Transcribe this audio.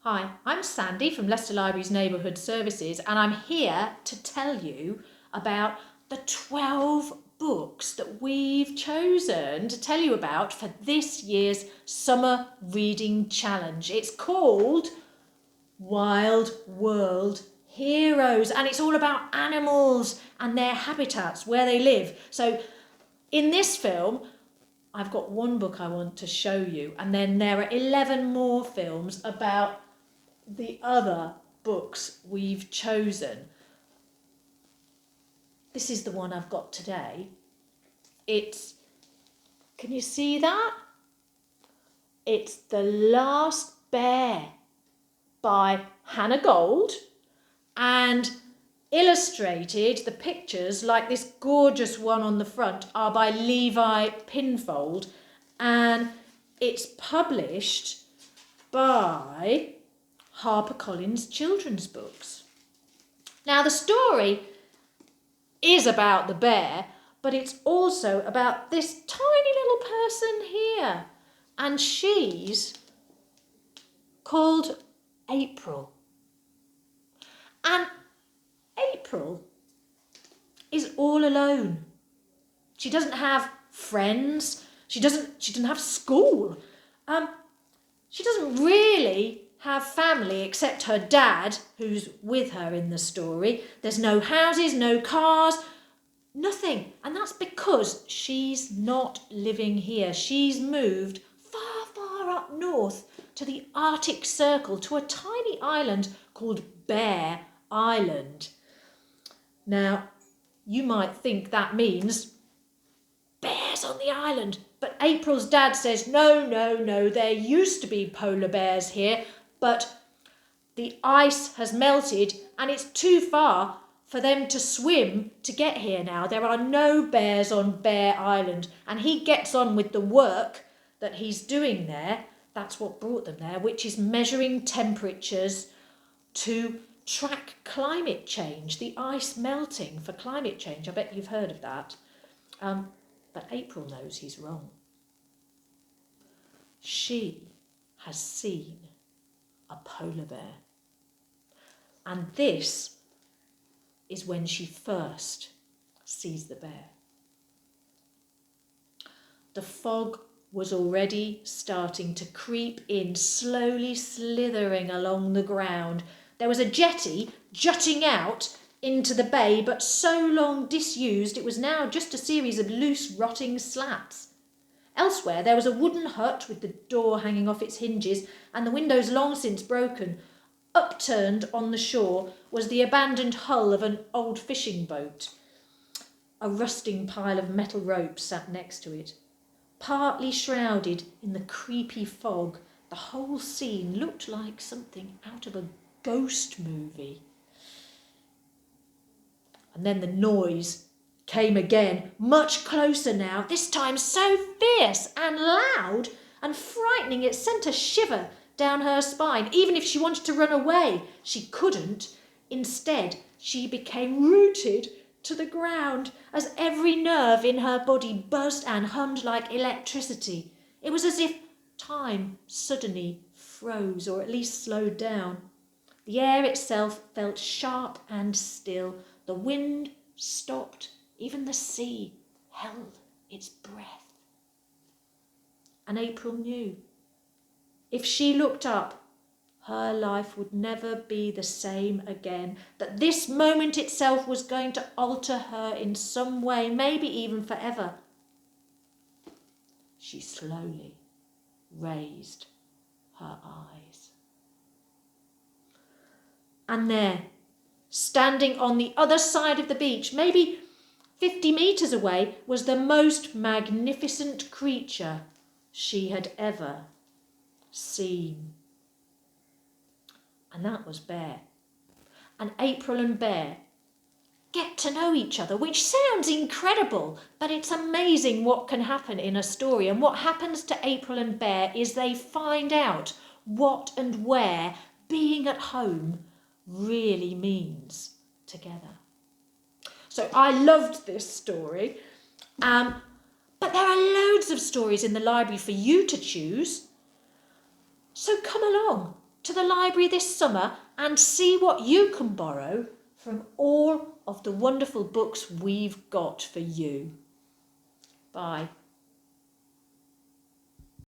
Hi, I'm Sandy from Leicester Library's Neighbourhood Services, and I'm here to tell you about the 12 books that we've chosen to tell you about for this year's Summer Reading Challenge. It's called Wild World Heroes, and it's all about animals and their habitats, where they live. So in this film, I've got one book I want to show you, and then there are 11 more films about the other books we've chosen. This is the one I've got today. Can you see that? It's The Last Bear by Hannah Gold, and illustrated, the pictures, like this gorgeous one on the front, are by Levi Pinfold, and it's published by HarperCollins Children's Books. Now, the story is about the bear, but it's also about this tiny little person here, and she's called April. And April is all alone. She doesn't have friends. She doesn't have school. She doesn't really have family except her dad, who's with her in the story. There's no houses, no cars, nothing. And that's because she's not living here. She's moved far, far up north to the Arctic Circle, to a tiny island called Bear Island. Now, you might think that means bears on the island, but April's dad says, no, there used to be polar bears here, but the ice has melted and it's too far for them to swim to get here now. There are no bears on Bear Island, and he gets on with the work that he's doing there. That's what brought them there, which is measuring temperatures to track climate change, the ice melting for climate change. I bet you've heard of that. But April knows he's wrong. She has seen a polar bear. And this is when she first sees the bear. The fog was already starting to creep in, slowly slithering along the ground. There was a jetty jutting out into the bay, but so long disused it was now just a series of loose, rotting slats. Elsewhere there was a wooden hut with the door hanging off its hinges and the windows long since broken. Upturned on the shore was the abandoned hull of an old fishing boat. A rusting pile of metal ropes sat next to it. Partly shrouded in the creepy fog, the whole scene looked like something out of a ghost movie. And then the noise came again, much closer now, this time so fierce and loud and frightening it sent a shiver down her spine. Even if she wanted to run away, she couldn't. Instead, she became rooted to the ground as every nerve in her body buzzed and hummed like electricity. It was as if time suddenly froze, or at least slowed down. The air itself felt sharp and still. The wind stopped. Even the sea held its breath. And April knew. If she looked up, her life would never be the same again, that this moment itself was going to alter her in some way, maybe even forever. She slowly raised her eyes. And there, standing on the other side of the beach, maybe 50 metres away, was the most magnificent creature she had ever seen. And that was Bear. And April and Bear get to know each other, which sounds incredible, but it's amazing what can happen in a story. And what happens to April and Bear is they find out what and where being at home really means together. So I loved this story, but there are loads of stories in the library for you to choose. So come along to the library this summer and see what you can borrow from all of the wonderful books we've got for you. Bye.